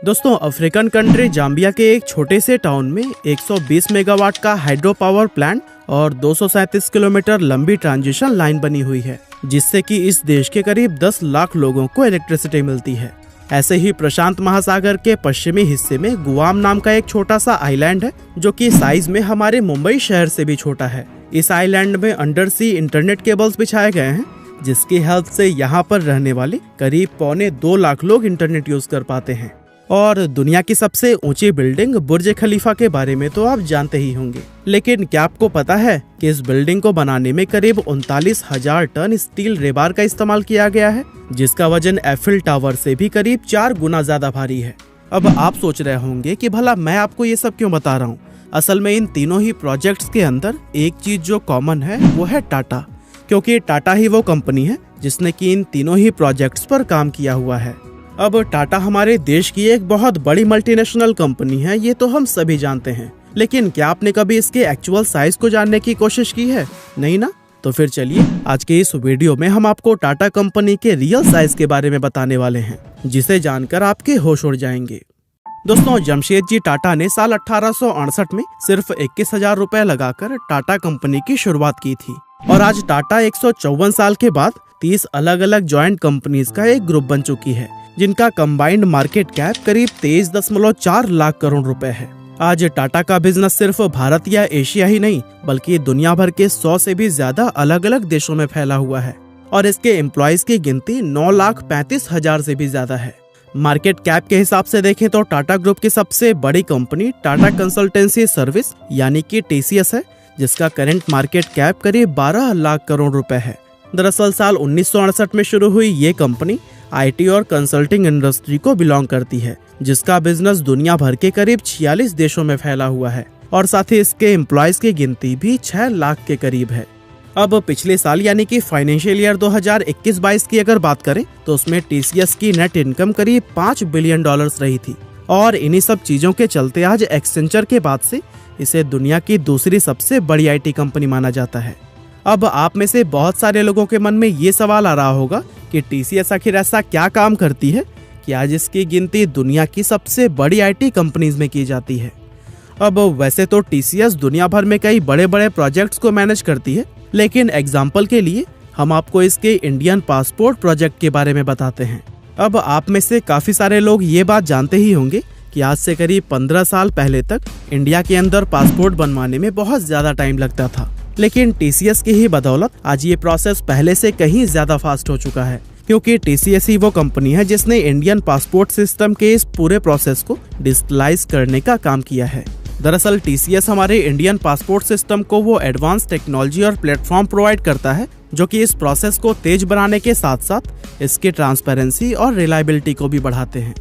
दोस्तों, African country Zambia के एक छोटे से टाउन में 120 मेगावाट का हाइड्रो पावर प्लांट और 237 किलोमीटर लंबी ट्रांसमिशन लाइन बनी हुई है, जिससे कि इस देश के करीब 10 लाख लोगों को इलेक्ट्रिसिटी मिलती है। ऐसे ही प्रशांत महासागर के पश्चिमी हिस्से में गुआम नाम का एक छोटा सा आइलैंड है, जो कि साइज में हमारे मुंबई शहर से भी छोटा है। इस आइलैंड में अंडर सी इंटरनेट केबल्स बिछाए गए हैं, जिसकी हेल्प से यहाँ पर रहने वाले करीब 2.25 लाख लोग इंटरनेट यूज कर पाते हैं। और दुनिया की सबसे ऊंची बिल्डिंग बुर्ज खलीफा के बारे में तो आप जानते ही होंगे, लेकिन क्या आपको पता है कि इस बिल्डिंग को बनाने में करीब 39,000 टन स्टील रेबार का इस्तेमाल किया गया है, जिसका वजन एफिल टावर से भी करीब 4 गुना ज्यादा भारी है। अब आप सोच रहे होंगे कि भला मैं आपको ये सब क्यों बता रहा हूँ। असल में इन तीनों ही प्रोजेक्ट्स के अंदर एक चीज जो कॉमन है वो है टाटा, क्योंकि टाटा ही वो कंपनी है जिसने कि इन तीनों ही प्रोजेक्ट्स पर काम किया हुआ है। अब टाटा हमारे देश की एक बहुत बड़ी मल्टीनेशनल कंपनी है, ये तो हम सभी जानते हैं, लेकिन क्या आपने कभी इसके एक्चुअल साइज को जानने की कोशिश की है? नहीं ना? तो फिर चलिए आज के इस वीडियो में हम आपको टाटा कंपनी के रियल साइज के बारे में बताने वाले हैं, जिसे जानकर आपके होश उड़ जाएंगे। दोस्तों, जमशेदजी टाटा ने साल 1868 में सिर्फ 21,000 रुपए लगाकर टाटा कंपनी की शुरुआत की थी, और आज टाटा 154 साल के बाद 30 अलग अलग ज्वाइंट कंपनीज का एक ग्रुप बन चुकी है, जिनका कंबाइंड मार्केट कैप करीब 23.4 लाख करोड़ रुपए है। आज टाटा का बिजनेस सिर्फ भारत या एशिया ही नहीं, बल्कि दुनिया भर के 100 से भी ज्यादा अलग अलग देशों में फैला हुआ है, और इसके एम्प्लॉयज की गिनती 9,35,000 से भी ज्यादा है। मार्केट कैप के हिसाब से देखें तो टाटा ग्रुप की सबसे बड़ी कंपनी टाटा कंसल्टेंसी सर्विस यानी कि TCS है, जिसका करंट मार्केट कैप करीब 12 लाख करोड़ रुपए है। दरअसल साल 1968 में शुरू हुई ये कंपनी IT और कंसल्टिंग इंडस्ट्री को बिलोंग करती है, जिसका बिजनेस दुनिया भर के करीब 46 देशों में फैला हुआ है, और साथ ही इसके एम्प्लॉयज की गिनती भी 6 लाख के करीब है। अब पिछले साल यानी कि फाइनेंशियल ईयर 2021-22 की अगर बात करें तो उसमें TCS की नेट इनकम करीब $5 बिलियन रही थी, और इन्हीं सब चीजों के चलते आज एक्सेंचर के बाद से इसे दुनिया की दूसरी सबसे बड़ी IT कंपनी माना जाता है। अब आप में से बहुत सारे लोगों के मन में ये सवाल आ रहा होगा कि TCS आखिर ऐसा क्या काम करती है कि आज इसकी गिनती दुनिया की सबसे बड़ी IT कंपनीज में की जाती है। अब वैसे तो TCS दुनिया भर में कई बड़े बड़े प्रोजेक्ट्स को मैनेज करती है, लेकिन एग्जाम्पल के लिए हम आपको इसके इंडियन पासपोर्ट प्रोजेक्ट के बारे में बताते हैं। अब आप में से काफी सारे लोग ये बात जानते ही होंगे कि आज से करीब 15 साल पहले तक इंडिया के अंदर पासपोर्ट बनवाने में बहुत ज्यादा टाइम लगता था, लेकिन TCS की ही बदौलत आज ये प्रोसेस पहले से कहीं ज्यादा फास्ट हो चुका है, क्योंकि TCS ही वो कंपनी है जिसने इंडियन पासपोर्ट सिस्टम के इस पूरे प्रोसेस को डिजिटलाइज करने का काम किया है। दरअसल TCS हमारे इंडियन पासपोर्ट सिस्टम को वो एडवांस टेक्नोलॉजी और प्लेटफॉर्म प्रोवाइड करता है, जो कि इस प्रोसेस को तेज बनाने के साथ साथ इसकी ट्रांसपेरेंसी और रिलायबिलिटी को भी बढ़ाते हैं।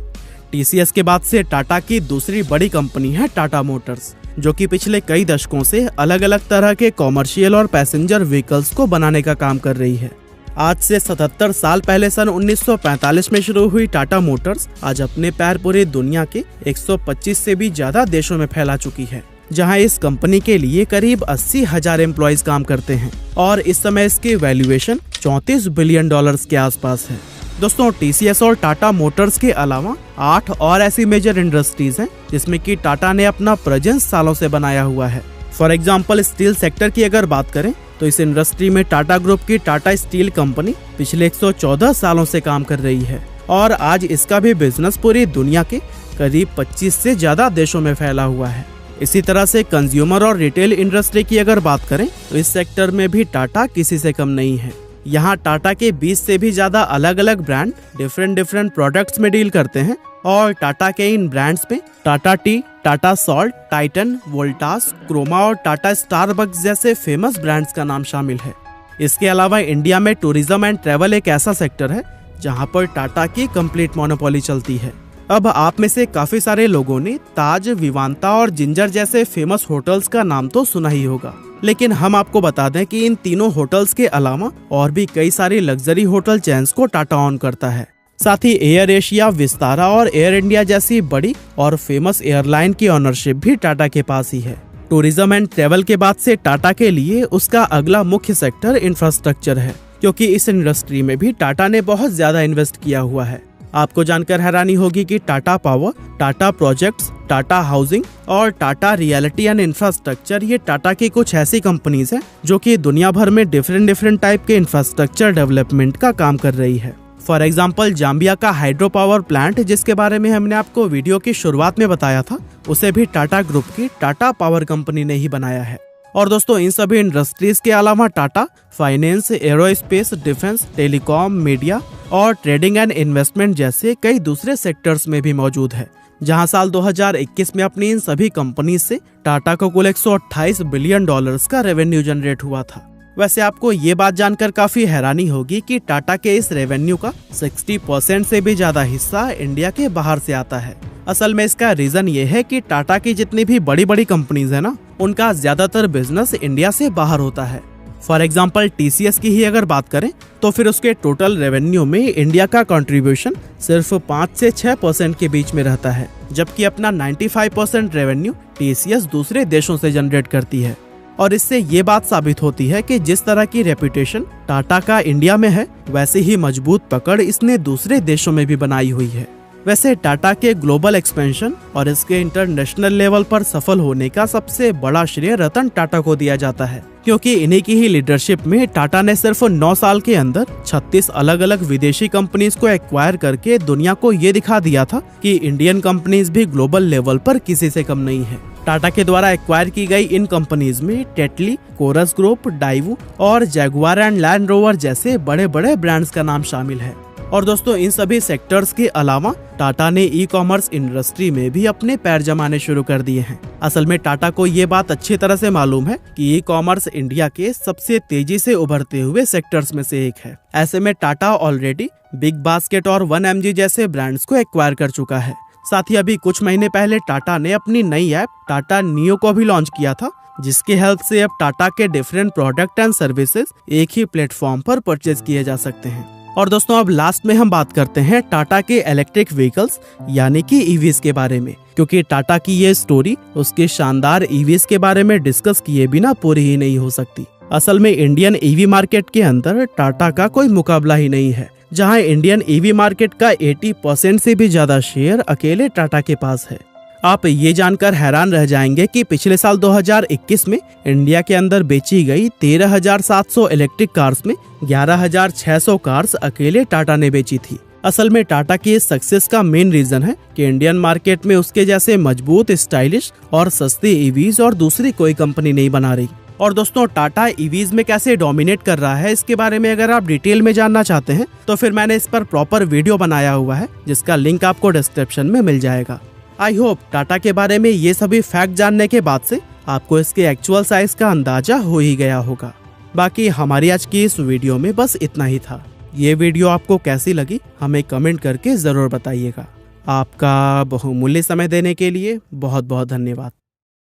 TCS के बाद से टाटा की दूसरी बड़ी कंपनी है टाटा मोटर्स, जो कि पिछले कई दशकों से अलग अलग तरह के कॉमर्शियल और पैसेंजर व्हीकल्स को बनाने का काम कर रही है। आज से 77 साल पहले सन 1945 में शुरू हुई टाटा मोटर्स आज अपने पैर पूरी दुनिया के 125 से भी ज्यादा देशों में फैला चुकी है, जहां इस कंपनी के लिए करीब 80,000 एम्प्लॉयज काम करते हैं, और इस समय इसकी वैल्यूएशन $34 बिलियन के आसपास है। दोस्तों, TCS और टाटा मोटर्स के अलावा 8 और ऐसी मेजर इंडस्ट्रीज हैं जिसमें कि टाटा ने अपना प्रेजेंस सालों से बनाया हुआ है। फॉर एग्जांपल, स्टील सेक्टर की अगर बात करें तो इस इंडस्ट्री में टाटा ग्रुप की टाटा स्टील कंपनी पिछले 114 सालों से काम कर रही है, और आज इसका भी बिजनेस पूरी दुनिया के करीब 25 से ज्यादा देशों में फैला हुआ है। इसी तरह से कंज्यूमर और रिटेल इंडस्ट्री की अगर बात करें तो इस सेक्टर में भी टाटा किसी से कम नहीं है। यहाँ टाटा के 20 से भी ज्यादा अलग अलग ब्रांड डिफरेंट प्रोडक्ट्स में डील करते हैं, और टाटा के इन ब्रांड्स में Tata Tea, Tata Salt, Titan, Voltas, Croma और टाटा स्टारबक्स जैसे फेमस ब्रांड्स का नाम शामिल है। इसके अलावा इंडिया में टूरिज्म एंड ट्रैवल एक ऐसा सेक्टर है जहाँ पर टाटा की कंप्लीट मोनोपोली चलती है। अब आप में से काफी सारे लोगों ने ताज, विवांता और जिंजर जैसे फेमस होटल्स का नाम तो सुना ही होगा, लेकिन हम आपको बता दें कि इन तीनों होटल्स के अलावा और भी कई सारी लग्जरी होटल चेन्स को टाटा ऑन करता है। साथ ही एयर एशिया, विस्तारा और एयर इंडिया जैसी बड़ी और फेमस एयरलाइन की ऑनरशिप भी टाटा के पास ही है। टूरिज्म एंड ट्रैवल के बाद से टाटा के लिए उसका अगला मुख्य सेक्टर इंफ्रास्ट्रक्चर है, क्योंकि इस इंडस्ट्री में भी टाटा ने बहुत ज्यादा इन्वेस्ट किया हुआ है। आपको जानकर हैरानी होगी कि Tata power, Tata projects, Tata housing और टाटा रियलिटी एंड इंफ्रास्ट्रक्चर ये टाटा की कुछ ऐसी कंपनीज हैं जो कि दुनिया भर में डिफरेंट टाइप के इंफ्रास्ट्रक्चर डेवलपमेंट का काम कर रही है। फॉर एग्जाम्पल जाम्बिया का हाइड्रो पावर प्लांट, जिसके बारे में हमने आपको वीडियो की शुरुआत में बताया था, उसे भी टाटा ग्रुप की टाटा पावर कंपनी ने ही बनाया है। और दोस्तों, इन सभी इंडस्ट्रीज के अलावा Tata finance, aerospace, defence, telecom, media और ट्रेडिंग एंड इन्वेस्टमेंट जैसे कई दूसरे सेक्टर्स में भी मौजूद है, जहां साल 2021 में अपनी इन सभी कंपनी से टाटा को कुल 128 बिलियन डॉलर्स का रेवेन्यू जनरेट हुआ था। वैसे आपको ये बात जानकर काफी हैरानी होगी कि टाटा के इस रेवेन्यू का 60% से भी ज्यादा हिस्सा इंडिया के बाहर से आता है। असल में इसका रीजन ये है कि टाटा की जितनी भी बड़ी बड़ी कंपनीज है ना, उनका ज्यादातर बिजनेस इंडिया से बाहर होता है। फॉर एग्जाम्पल TCS की ही अगर बात करें तो फिर उसके टोटल रेवेन्यू में इंडिया का कंट्रीब्यूशन सिर्फ 5 से 6% के बीच में रहता है, जबकि अपना 95% रेवेन्यू TCS दूसरे देशों से जनरेट करती है। और इससे ये बात साबित होती है कि जिस तरह की रेपुटेशन टाटा का इंडिया में है, वैसे ही मजबूत पकड़ इसने दूसरे देशों में भी बनाई हुई है। वैसे टाटा के ग्लोबल एक्सपेंशन और इसके इंटरनेशनल लेवल पर सफल होने का सबसे बड़ा श्रेय रतन टाटा को दिया जाता है, क्योंकि इन्हीं की ही लीडरशिप में टाटा ने सिर्फ 9 साल के अंदर 36 अलग अलग विदेशी कंपनीज को एक्वायर करके दुनिया को ये दिखा दिया था कि इंडियन कंपनीज भी ग्लोबल लेवल पर किसी से कम नहीं है। टाटा के द्वारा एक्वायर की गई इन कंपनीज में टेटली, कोरस ग्रुप, डाइवू और जैगुआर एंड लैंड रोवर जैसे बड़े बड़े ब्रांड्स का नाम शामिल है। और दोस्तों, इन सभी सेक्टर्स के अलावा टाटा ने ई-कॉमर्स इंडस्ट्री में भी अपने पैर जमाने शुरू कर दिए हैं। असल में टाटा को ये बात अच्छी तरह से मालूम है कि ई-कॉमर्स इंडिया के सबसे तेजी से उभरते हुए सेक्टर्स में से एक है। ऐसे में टाटा ऑलरेडी बिग बास्केट और 1mg जैसे ब्रांड्स को एक्वायर कर चुका है। साथ ही अभी कुछ महीने पहले टाटा ने अपनी नई ऐप टाटा नियो को भी लॉन्च किया था, जिसकी हेल्प से अब टाटा के डिफरेंट प्रोडक्ट एंड सर्विसेज एक ही प्लेटफॉर्म पर परचेज किए जा सकते हैं। और दोस्तों, अब लास्ट में हम बात करते हैं टाटा के इलेक्ट्रिक व्हीकल्स यानी कि ईवीज के बारे में, क्योंकि टाटा की ये स्टोरी उसके शानदार ईवीज के बारे में डिस्कस किए बिना पूरी ही नहीं हो सकती। असल में इंडियन ईवी मार्केट के अंदर टाटा का कोई मुकाबला ही नहीं है, जहां इंडियन ईवी मार्केट का 80% से भी ज्यादा शेयर अकेले टाटा के पास है। आप ये जानकर हैरान रह जाएंगे कि पिछले साल 2021 में इंडिया के अंदर बेची गई 13,700 इलेक्ट्रिक कार्स में 11,600 कार्स अकेले टाटा ने बेची थी। असल में टाटा की इस सक्सेस का मेन रीजन है कि इंडियन मार्केट में उसके जैसे मजबूत, स्टाइलिश और सस्ते ईवीज और दूसरी कोई कंपनी नहीं बना रही। और दोस्तों, टाटा ईवीज में कैसे डोमिनेट कर रहा है, इसके बारे में अगर आप डिटेल में जानना चाहते हैं तो फिर मैंने इस पर प्रॉपर वीडियो बनाया हुआ है, जिसका लिंक आपको डिस्क्रिप्शन में मिल जाएगा। आई होप टाटा के बारे में ये सभी फैक्ट जानने के बाद से आपको इसके एक्चुअल साइज का अंदाजा हो ही गया होगा। बाकी हमारी आज की इस वीडियो में बस इतना ही था। ये वीडियो आपको कैसी लगी हमें कमेंट करके जरूर बताइएगा। आपका बहुमूल्य समय देने के लिए बहुत बहुत धन्यवाद।